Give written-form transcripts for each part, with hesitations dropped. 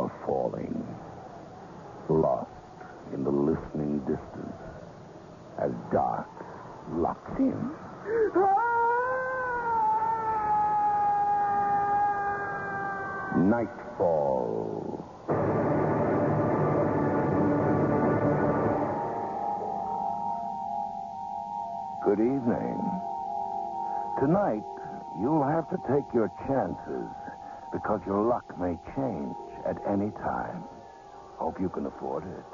are falling, lost in the listening distance, as dark locks in. Nightfall. Good evening. Tonight, you'll have to take your chances because your luck may change at any time. Hope you can afford it.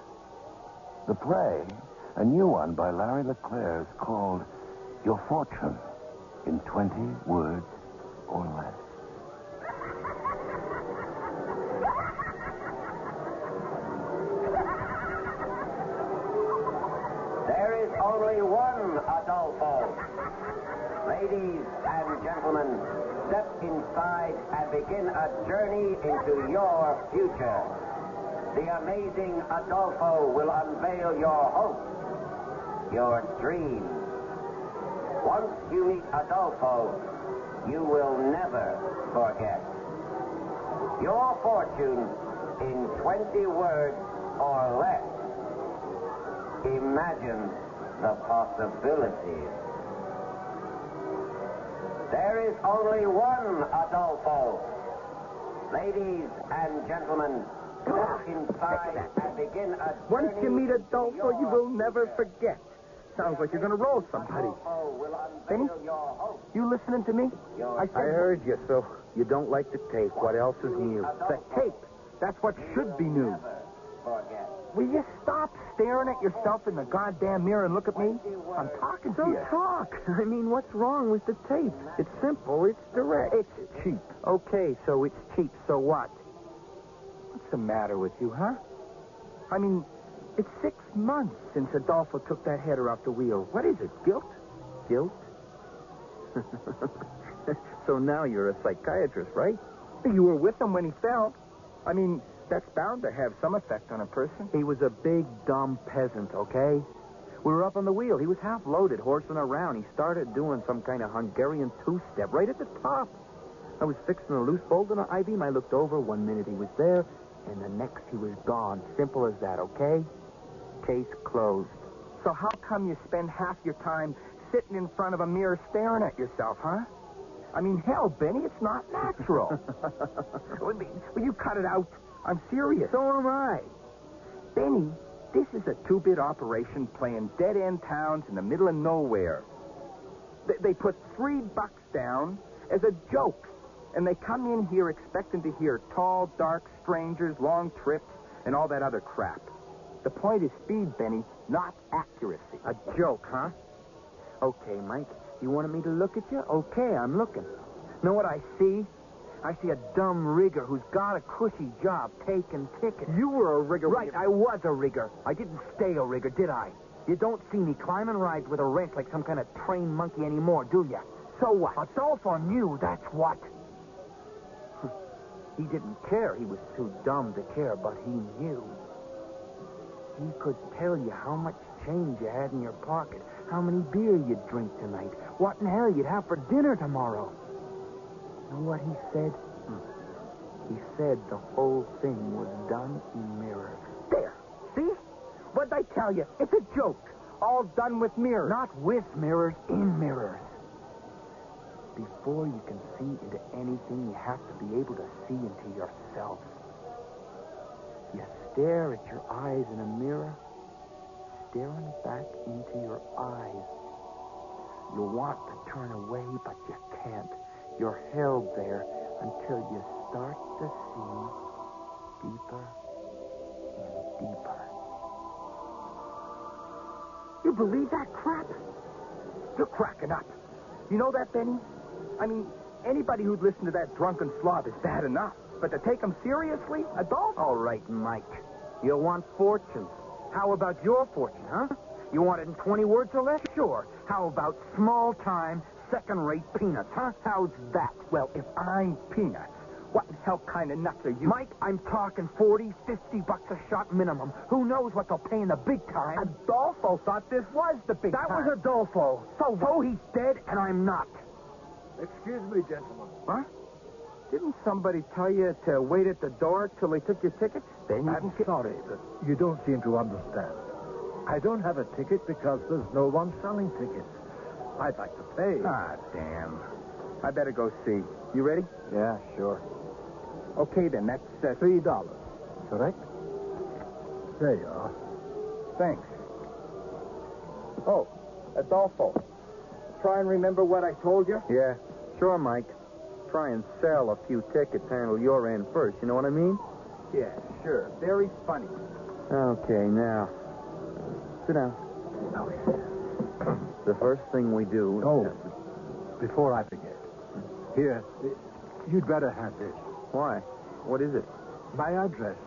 The play, a new one by Larry LeClaire, is called Your Fortune in 20 Words or Less. There is only one Adolfo. Ladies and gentlemen, step inside and begin a journey into your future. The amazing Adolfo will unveil your hopes, your dreams. Once you meet Adolfo, you will never forget. Your fortune in 20 words or less. Imagine the possibilities. There is only one Adolfo. Ladies and gentlemen, go inside and begin a journey. Once you meet Adolfo, you will never forget. Sounds like you're going to roll somebody. Benny, you listening to me? I heard you, so you don't like the tape. What else is new? The tape. That's what should be new. Will you stop staring at yourself in the goddamn mirror and look at me? I'm talking to you. Don't talk. I mean, what's wrong with the tape? It's simple. It's direct. It's cheap. Okay, so it's cheap. So what? What's the matter with you, huh? I mean, it's 6 months since Adolfo took that header off the wheel. What is it, guilt? Guilt? So now you're a psychiatrist, right? You were with him when he fell. I mean, that's bound to have some effect on a person. He was a big, dumb peasant, okay? We were up on the wheel. He was half loaded, horsing around. He started doing some kind of Hungarian two-step right at the top. I was fixing a loose bolt on an I-beam. I looked over. 1 minute he was there, and the next he was gone. Simple as that, okay? Case closed. So how come you spend half your time sitting in front of a mirror staring at yourself, huh? I mean, hell, Benny, it's not natural. Will you cut it out? I'm serious. So am I. Benny, this is a 2-bit operation playing dead-end towns in the middle of nowhere. They put $3 down as a joke, and they come in here expecting to hear tall, dark strangers, long trips, and all that other crap. The point is speed, Benny, not accuracy. A joke, huh? Okay, Mike. You wanted me to look at you? Okay, I'm looking. Know what I see? I see a dumb rigger who's got a cushy job taking tickets. You were a rigger. Right, I was a rigger. I didn't stay a rigger, did I? You don't see me climbing rides with a wrench like some kind of trained monkey anymore, do you? So what? Adolfo knew, that's what. He didn't care. He was too dumb to care, but he knew. He could tell you how much change you had in your pocket, how many beer you'd drink tonight, what in hell you'd have for dinner tomorrow. Know what he said? He said the whole thing was done in mirrors. There. See? What'd I tell you? It's a joke. All done with mirrors. Not with mirrors, in mirrors. Before you can see into anything, you have to be able to see into yourself. You stare at your eyes in a mirror, staring back into your eyes. You want to turn away, but you can't. You're held there until you start to see deeper and deeper. You believe that crap? You're cracking up. You know that, Benny? I mean, anybody who'd listen to that drunken slob is bad enough. But to take him seriously, Adolfo? All right, Mike. You want fortune. How about your fortune, huh? You want it in 20 words or less? Sure. How about small-time, second-rate peanuts, huh? How's that? Well, if I'm peanuts, what the hell kind of nuts are you? Mike, I'm talking $40, $50 a shot minimum. Who knows what they'll pay in the big time? Adolfo thought this was the big that time. That was Adolfo. So he's dead, and I'm not. Excuse me, gentlemen. Huh? Didn't somebody tell you to wait at the door till they took your ticket? Then you I'm can sorry, but you don't seem to understand. I don't have a ticket because there's no one selling tickets. I'd like to pay. Ah, damn. I better go see. You ready? Yeah, sure. Okay, then. That's $3, correct? There you are. Thanks. Oh, Adolfo. Try and remember what I told you? Yeah, sure, Mike. Try and sell a few tickets, handle your end first, you know what I mean? Yeah, sure. Very funny. Okay, now, sit down. The first thing we do... Oh, before I forget. Here, you'd better have this. Why? What is it? My address.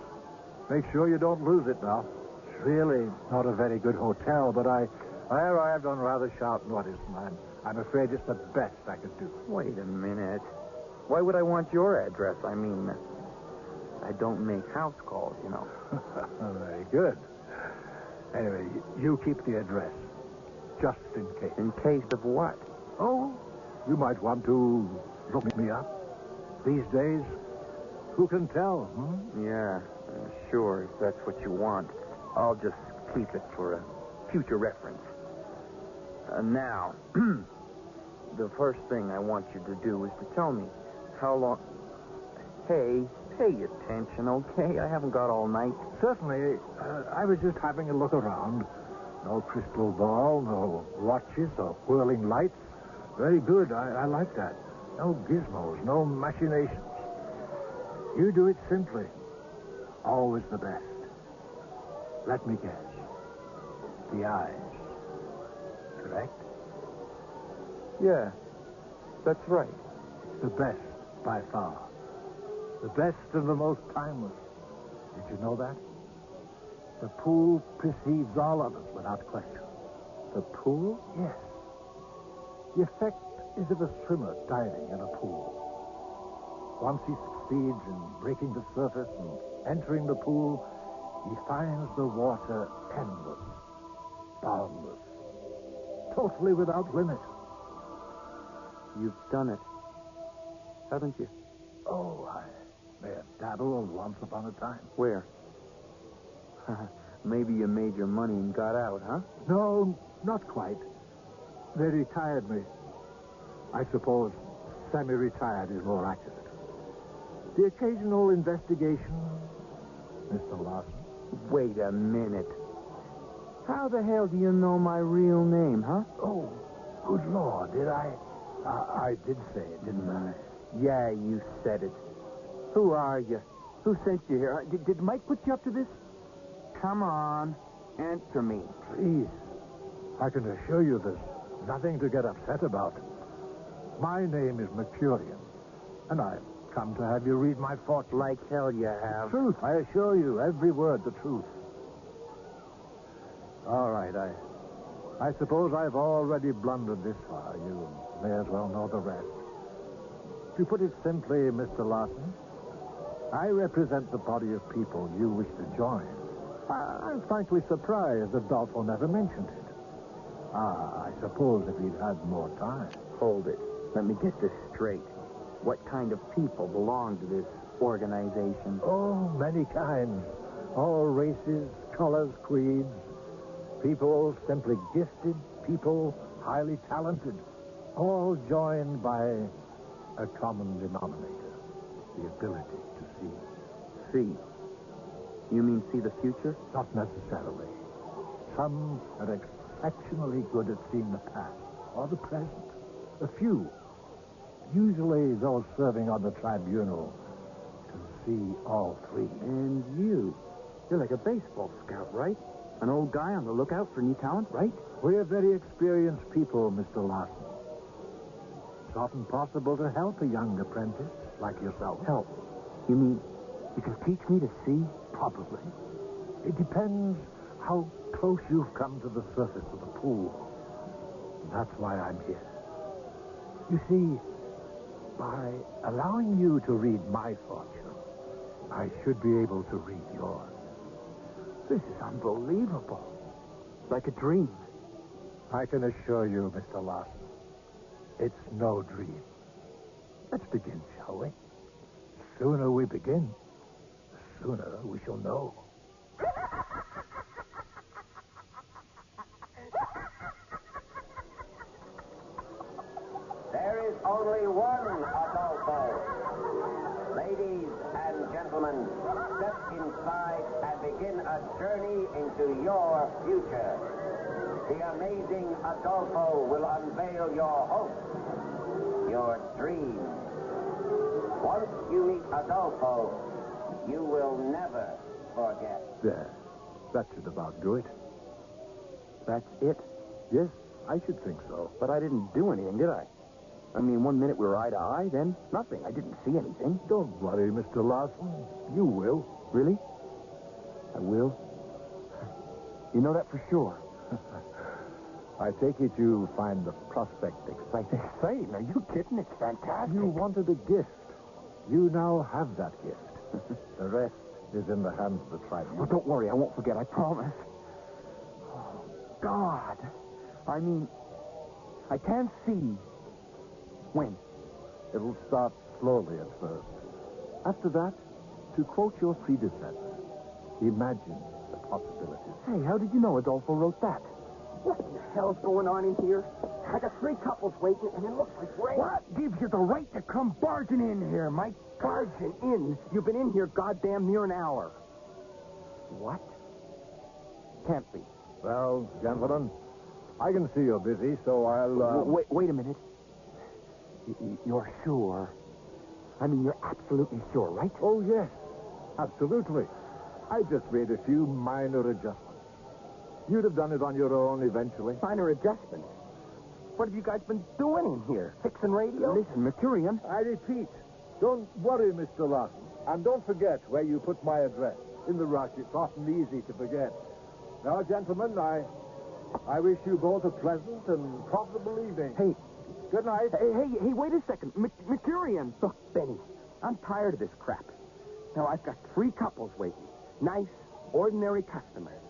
Make sure you don't lose it now. It's really not a very good hotel, but I arrived on rather sharp notice, and I'm afraid it's the best I could do. Wait a minute. Why would I want your address? I mean, I don't make house calls, you know. Very good. Anyway, you keep the address, just in case. In case of what? Oh, you might want to look me up. These days, who can tell, Yeah, sure, if that's what you want. I'll just keep it for a future reference. Now, the first thing I want you to do is to tell me how long... Hey, pay attention, okay? I haven't got all night. Certainly, I was just having a look around. No crystal ball, no watches or whirling lights. Very good. I like that. No gizmos, no machinations. You do it simply. Always the best. Let me guess. The eyes. Correct? Yeah, that's right. The best, by far. The best and the most timeless. Did you know that? The pool precedes all others without question. The pool? Yes. The effect is of a swimmer diving in a pool. Once he succeeds in breaking the surface and entering the pool, he finds the water endless, boundless, totally without limit. You've done it, haven't you? Oh, I may have dabbled once upon a time. Where? Maybe you made your money and got out, huh? No, not quite. They retired me. I suppose semi-retired is more accurate. The occasional investigation, Mr. Larson. Wait a minute. How the hell do you know my real name, huh? Oh, good Lord, did I? I did say it, didn't I? Yeah, you said it. Who are you? Who sent you here? Did Mike put you up to this? Come on, answer me. Please, I can assure you there's nothing to get upset about. My name is Mercurian, and I've come to have you read my fortune. Like hell you have. Truth, I assure you, every word the truth. All right, I suppose I've already blundered this far. You may as well know the rest. To put it simply, Mr. Larson, I represent the body of people you wish to join. I'm frankly surprised that Adolfo never mentioned it. I suppose if he'd had more time. Hold it. Let me get this straight. What kind of people belong to this organization? Oh, many kinds. All races, colors, creeds. People simply gifted, people highly talented. All joined by a common denominator. The ability to see. See? You mean see the future? Not necessarily. Some are exceptionally good at seeing the past or the present. A few, usually those serving on the tribunal, can see all three. And you're like a baseball scout, right? An old guy on the lookout for new talent, right? We're very experienced people, Mr. Larson. It's often possible to help a young apprentice like yourself. Help? You mean you can teach me to see? Probably. It depends how close you've come to the surface of the pool. That's why I'm here. You see, by allowing you to read my fortune, I should be able to read yours. This is unbelievable. Like a dream. I can assure you, Mr. Larson, it's no dream. Let's begin, shall we? sooner we begin, the sooner we shall know. There is only one Adolfo. Ladies and gentlemen, step inside and begin a journey into your future. The amazing Adolfo will unveil your hopes, your dreams. Once you meet Adolfo, you will never forget. There. That should about do it. That's it? Yes, I should think so. But I didn't do anything, did I? I mean, 1 minute we were eye to eye, then nothing. I didn't see anything. Don't worry, Mr. Larson. You will. Really? I will? You know that for sure? I take it you find the prospect exciting. Exciting? Are you kidding? It's fantastic. You wanted a gift. You now have that gift. The rest is in the hands of the tribunal. Well, don't worry. I won't forget. I promise. Oh, God. I mean, I can't see. When? It'll start slowly at first. After that, to quote your predecessor, imagine the possibilities. Hey, how did you know Adolfo wrote that? What the hell's going on in here? I got 3 couples waiting, and it looks like rain. What gives you the right to come barging in here, Mike? Barging in? You've been in here goddamn near an hour. What? Can't be. Well, gentlemen, I can see you're busy, so I'll... Wait a minute. You're sure? I mean, you're absolutely sure, right? Oh, yes. Absolutely. I just made a few minor adjustments. You'd have done it on your own eventually. Minor adjustments. What have you guys been doing in here? Fixing radio? Listen, Mercurian. I repeat, don't worry, Mr. Larson. And don't forget where you put my address. In the rush, it's often easy to forget. Now, gentlemen, I wish you both a pleasant and profitable evening. Hey. Good night. Hey, wait a second. Mercurian. Look, Benny, I'm tired of this crap. Now, I've got 3 couples waiting. Nice, ordinary customers.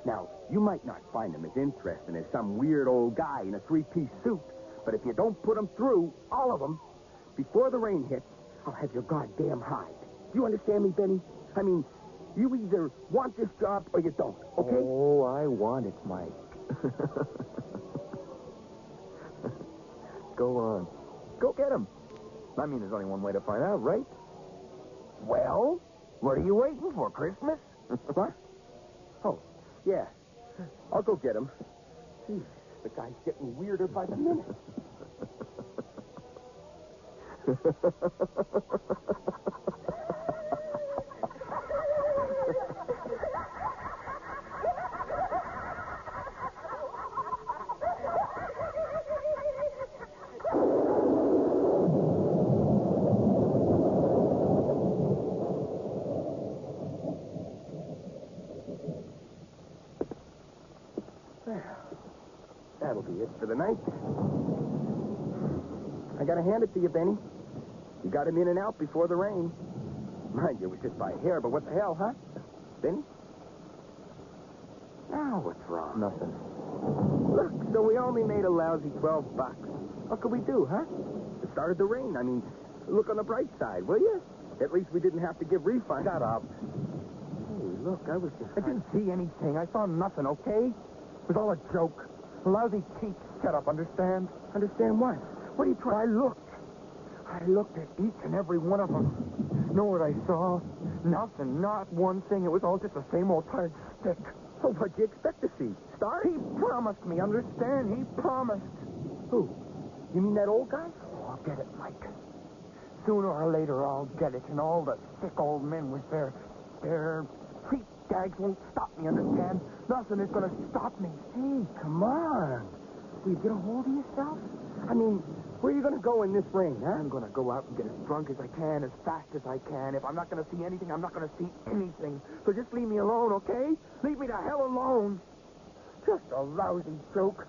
Now, you might not find them as interesting as some weird old guy in a 3-piece suit, but if you don't put them through, all of them, before the rain hits, I'll have your goddamn hide. You understand me, Benny? I mean, you either want this job or you don't, okay? Oh, I want it, Mike. Go on. Go get him. I mean, there's only one way to find out, right? Well, what are you waiting for, Christmas? What? Oh, yeah. I'll go get him. Jeez, the guy's getting weirder by the minute. That'll be it for the night. I gotta hand it to you, Benny. You got him in and out before the rain. Mind you, it was just by a hair, but what the hell, huh? Benny? Now what's wrong? Nothing. Look, so we only made a lousy $12. What could we do, huh? It started to rain. I mean, look on the bright side, will you? At least we didn't have to give refunds. Shut up. Hey, look, I was just... I didn't see anything. I saw nothing, okay? It was all a joke. A lousy cheap setup, understand? Understand what? What are you trying... I looked at each and every one of them. Know what I saw? Nothing, not one thing. It was all just the same old tired stick. So what'd you expect to see? Stars? He promised me, understand? He promised. Who? You mean that old guy? Oh, I'll get it, Mike. Sooner or later, I'll get it. And all the sick old men with their treat gags won't stop me, understand? Nothing is going to stop me. Hey, come on. Will you get a hold of yourself? I mean, where are you going to go in this rain, huh? I'm going to go out and get as drunk as I can, as fast as I can. If I'm not going to see anything, I'm not going to see anything. So just leave me alone, okay? Leave me the hell alone. Just a lousy joke.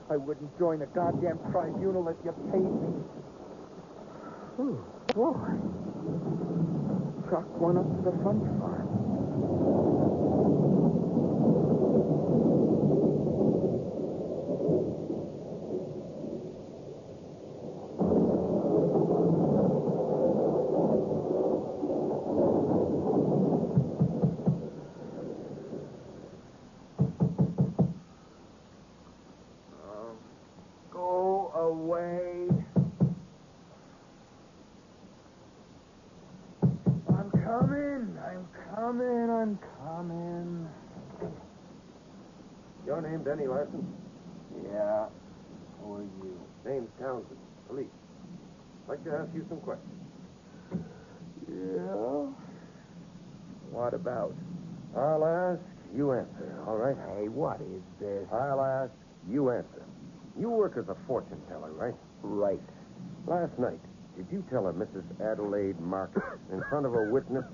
I wouldn't join the goddamn tribunal if you paid me. Ooh, boy. Truck one up to the front farm. Come in, uncommon. Your name, Denny Larson? Yeah. Who are you? Name's Townsend. Police. I'd like to ask you some questions. Yeah? What about? I'll ask, you answer, all right? Hey, what is this? I'll ask, you answer. You work as a fortune teller, right? Right. Last night, did you tell a Mrs. Adelaide Marcus in front of a witness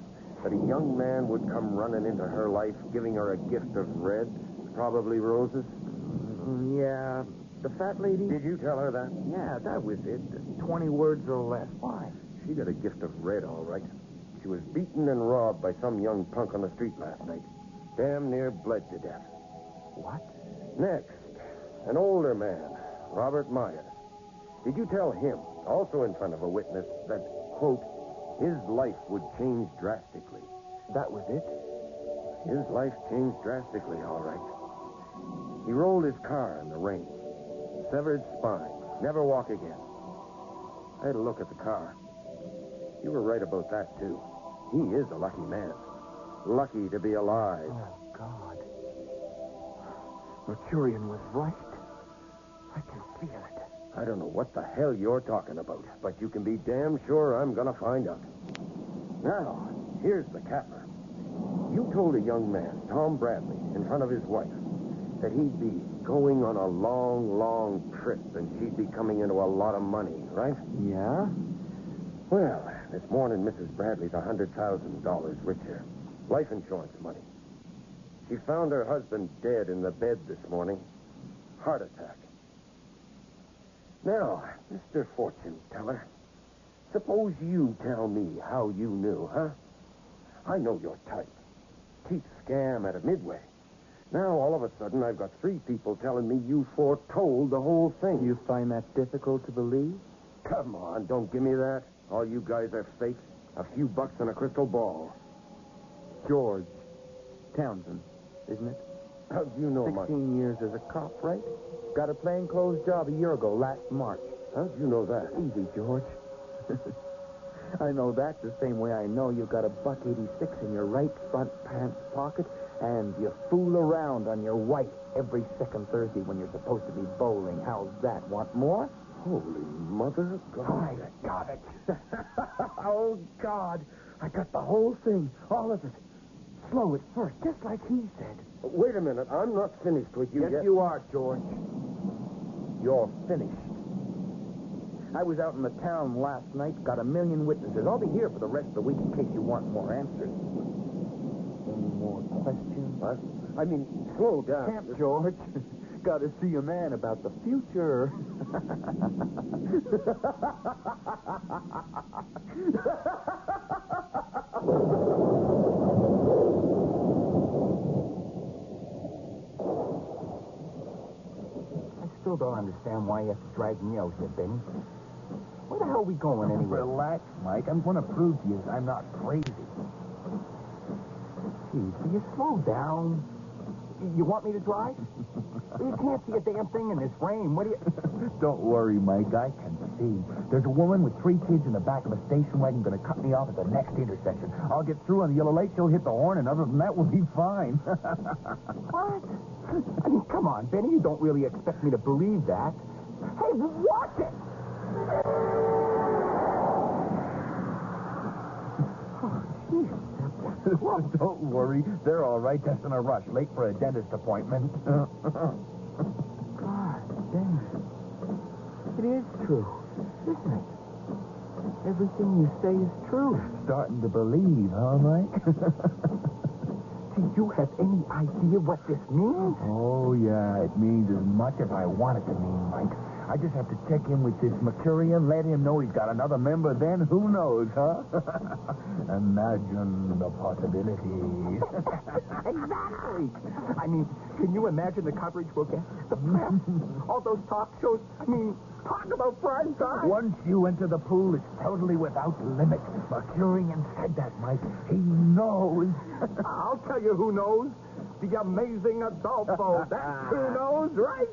that a young man would come running into her life, giving her a gift of red, probably roses? Yeah. The fat lady? Did you tell her that? Yeah, that was it. 20 words or less. Why? She got a gift of red, all right. She was beaten and robbed by some young punk on the street last night. Damn near bled to death. What? Next, an older man, Robert Myers. Did you tell him, also in front of a witness, that, quote, his life would change drastically? That was it? His life changed drastically, all right. He rolled his car in the rain. Severed spine. Never walk again. I had a look at the car. You were right about that, too. He is a lucky man. Lucky to be alive. Oh, God. Mercurian was right. I can feel it. I don't know what the hell you're talking about, but you can be damn sure I'm going to find out. Now, here's the capper. You told a young man, Tom Bradley, in front of his wife, that he'd be going on a long, long trip and she'd be coming into a lot of money, right? Yeah? Well, this morning, Mrs. Bradley's $100,000 richer. Life insurance money. She found her husband dead in the bed this morning. Heart attack. Now, Mr. Fortune Teller, suppose you tell me how you knew, huh? I know your type. Cheap scam at a midway. Now, all of a sudden, I've got 3 people telling me you foretold the whole thing. You find that difficult to believe? Come on, don't give me that. All you guys have fakes. A few bucks and a crystal ball. George Townsend, isn't it? How'd you know, 16 years as a cop, right? Got a plainclothes job a year ago, last March. How'd you know that? Easy, George. I know that the same way I know you've got a $1.86 in your right front pants pocket, and you fool around on your wife every second Thursday when you're supposed to be bowling. How's that? Want more? Holy mother of God. I got it. Oh, God. I got the whole thing. All of it. Slow at first, just like he said. Wait a minute. I'm not finished with you Yes, yet. you are, George. You're finished. I was out in the town last night, got 1 million witnesses. I'll be here for the rest of the week in case you want more answers. Any more questions? What? I mean, slow down. Camp, George. Got to see a man about the future. I still don't understand why you have to drag me out here, Benny. Where the hell are we going anyway? Relax, Mike. I'm going to prove to you I'm not crazy. Geez, will you slow down? You want me to drive? You can't see a damn thing in this rain. What do you... Don't worry, Mike. I can see. There's a woman with 3 kids in the back of a station wagon going to cut me off at the next intersection. I'll get through on the yellow light. She'll hit the horn, and other than that, we'll be fine. What? I mean, come on, Benny. You don't really expect me to believe that. Hey, watch it! Oh, jeez. Don't worry. They're all right. Just in a rush. Late for a dentist appointment. God, Benny. It is true, isn't it? Everything you say is true. Starting to believe, huh, Mike? Do you have any idea what this means? Oh, yeah. It means as much as I want it to mean, Mike. I just have to check in with this Mercurian, let him know he's got another member, then who knows, huh? Imagine the possibilities. Exactly. I mean, can you imagine the coverage we'll get? The press, all those talk shows. I mean, talk about prime time. Once you enter the pool, it's totally without limit. Mercurian said that, Mike. He knows. I'll tell you who knows. The amazing Adolfo. That's who knows, right?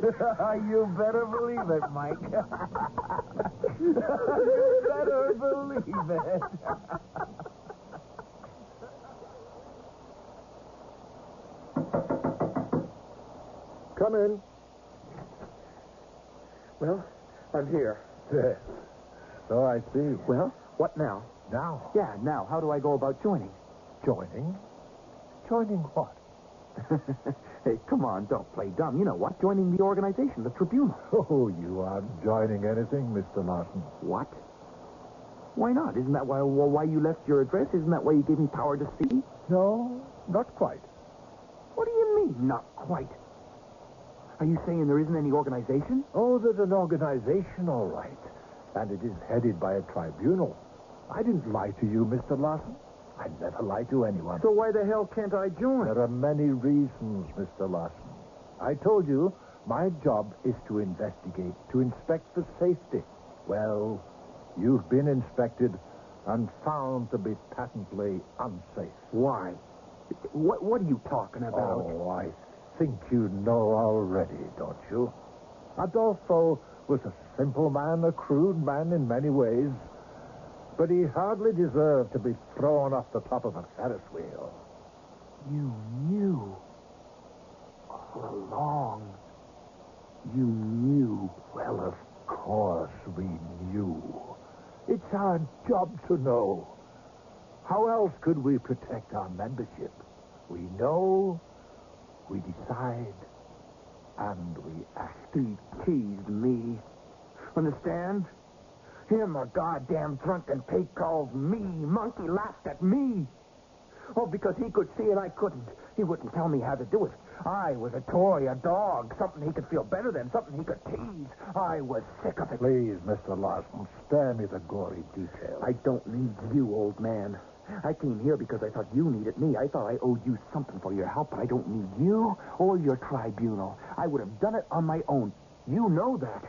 You better believe it, Mike. You better believe it. Come in. Well, I'm here. Yes. So I see. Well, what now? Now, Yeah, now, how do I go about joining? joining? Joining what? Hey, come on, don't play dumb. You know what? Joining the organization, the tribunal. Oh, you aren't joining anything, Mr. Larson. What? Why not? Isn't that why you left your address? Isn't that why you gave me power to speak? No, not quite. What do you mean, not quite? Are you saying there isn't any organization? Oh, there's an organization, all right. And it is headed by a tribunal. I didn't lie to you, Mr. Larson. I never lie to anyone. So why the hell can't I join? There are many reasons, Mr. Larson. I told you my job is to investigate, to inspect for safety. Well, you've been inspected and found to be patently unsafe. Why? What are you talking about? Oh, I think you know already, don't you? Adolfo was a simple man, a crude man in many ways, but he hardly deserved to be thrown off the top of a Ferris wheel. You knew. All along. You knew. Well, of course we knew. It's our job to know. How else could we protect our membership? We know, we decide, and we act. He teased me. Understand? Him, a goddamn drunken pig, called me. Monkey laughed at me. Oh, because he could see it, I couldn't. He wouldn't tell me how to do it. I was a toy, a dog, something he could feel better than, something he could tease. I was sick of it. Please, Mr. Larson, spare me the gory details. I don't need you, old man. I came here because I thought you needed me. I thought I owed you something for your help, but I don't need you or your tribunal. I would have done it on my own. You know that.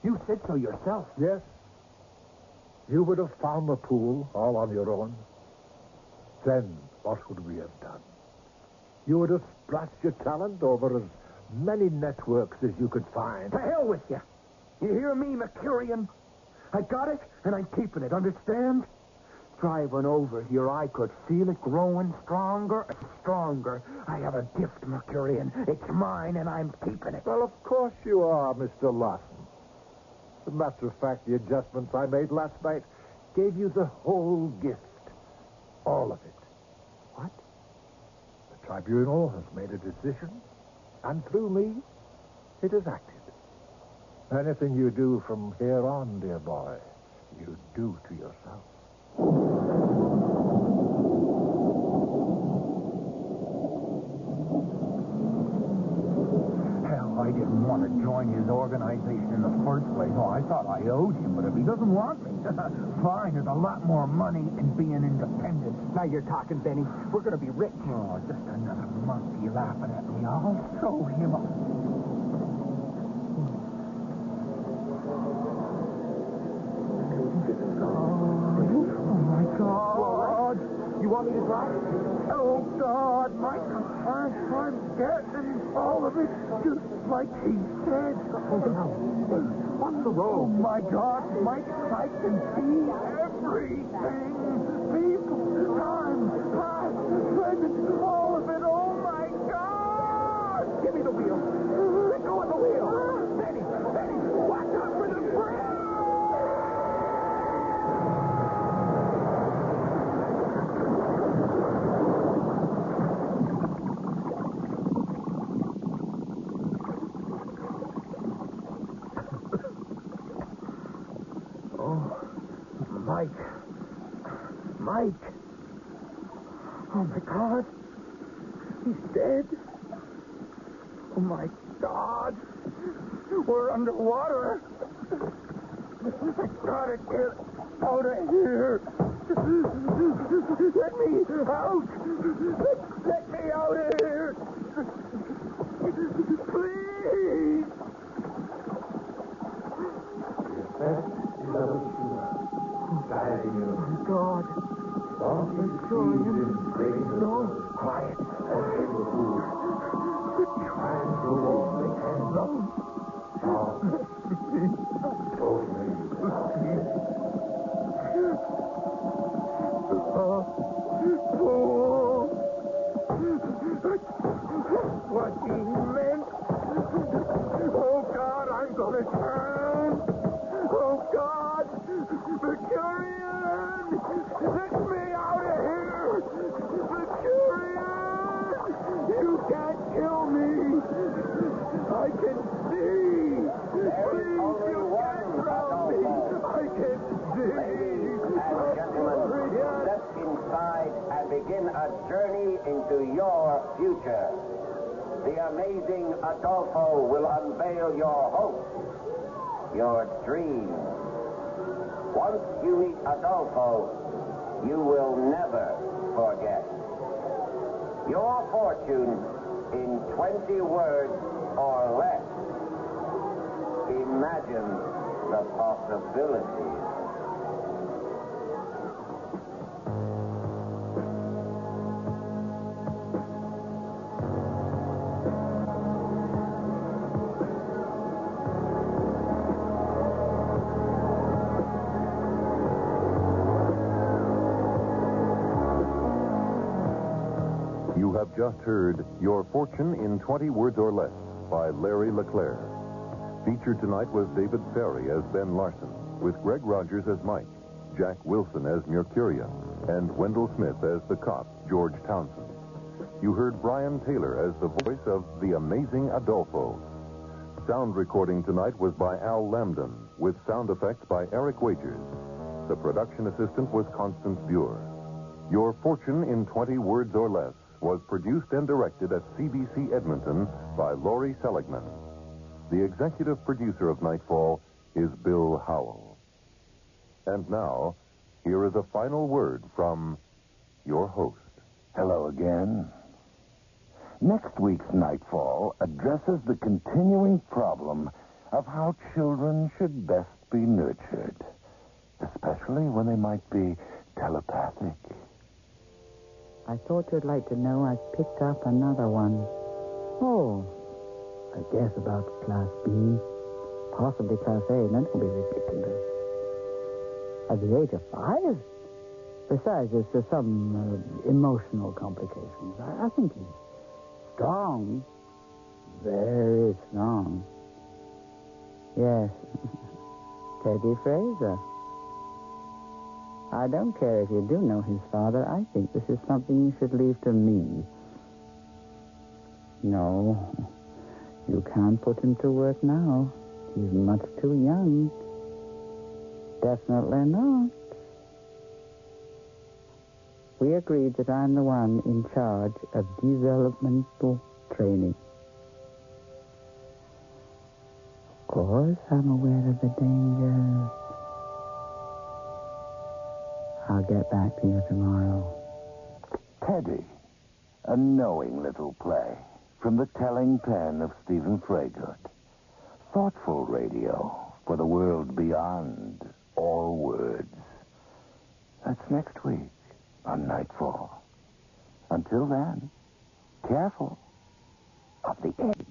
You said so yourself. Yes? You would have found the pool all on your own. Then what would we have done? You would have splashed your talent over as many networks as you could find. To hell with you. You hear me, Mercurian? I got it, and I'm keeping it, understand? Driving over here, I could feel it growing stronger and stronger. I have a gift, Mercurian. It's mine, and I'm keeping it. Well, of course you are, Mr. Larson. As a matter of fact, the adjustments I made last night gave you the whole gift. All of it. What? The tribunal has made a decision, and through me, it has acted. Anything you do from here on, dear boy, you do to yourself. Hell, I didn't want to join his organization in the first place. Oh, I thought I owed him, but if he doesn't want me, fine, there's a lot more money in being independent. Now you're talking, Benny. We're going to be rich. Oh, just another monkey laughing at me. I'll show him. Oh, my God. You want me to drive? Oh, God, Michael, I'm getting all of it just like he said. On the road. Oh, my God, Mike, I can see everything. People, time, past, present, all of it. Oh, my God. Give me the wheel. Let go of the wheel. Benny, watch out for the brakes. Mike. Oh, my God. He's dead. Oh, my God. We're underwater. I gotta get out of here. Let me out. Let me out of here. Please. Oh, God. No, quiet. Trying to hold my hands up. What he meant I can see. There is only one Adolfo. I can see. Ladies and gentlemen, step inside and begin a journey into your future. The amazing Adolfo will unveil your hopes, your dreams. Once you meet Adolfo, you will never forget. Your fortune in 20 words or less. Imagine the possibilities. You have just heard Your Fortune in 20 Words or Less by Larry LeClaire. Featured tonight was David Ferry as Ben Larson, with Greg Rogers as Mike, Jack Wilson as Mercurian, and Wendell Smith as the cop, George Townsend. You heard Brian Taylor as the voice of the amazing Adolfo. Sound recording tonight was by Al Lambden, with sound effects by Eric Wagers. The production assistant was Constance Buer. Your Fortune in 20 Words or Less was produced and directed at CBC Edmonton by Laurie Seligman. The executive producer of Nightfall is Bill Howell. And now, here is a final word from your host. Hello again. Next week's Nightfall addresses the continuing problem of how children should best be nurtured, especially when they might be telepathic. I thought you'd like to know I've picked up another one. Oh, I guess about Class B, possibly Class A. That will be ridiculous. At the age of 5? Besides, there's some emotional complications. I think he's strong. Very strong. Yes. Teddy Fraser. I don't care if you do know his father. I think this is something you should leave to me. No, you can't put him to work now. He's much too young. Definitely not. We agreed that I'm the one in charge of developmental training. Of course, I'm aware of the dangers. I'll get back to you tomorrow. Teddy, a knowing little play from the telling pen of Stephen Fraygood. Thoughtful radio for the world beyond all words. That's next week on Nightfall. Until then, careful of the edge.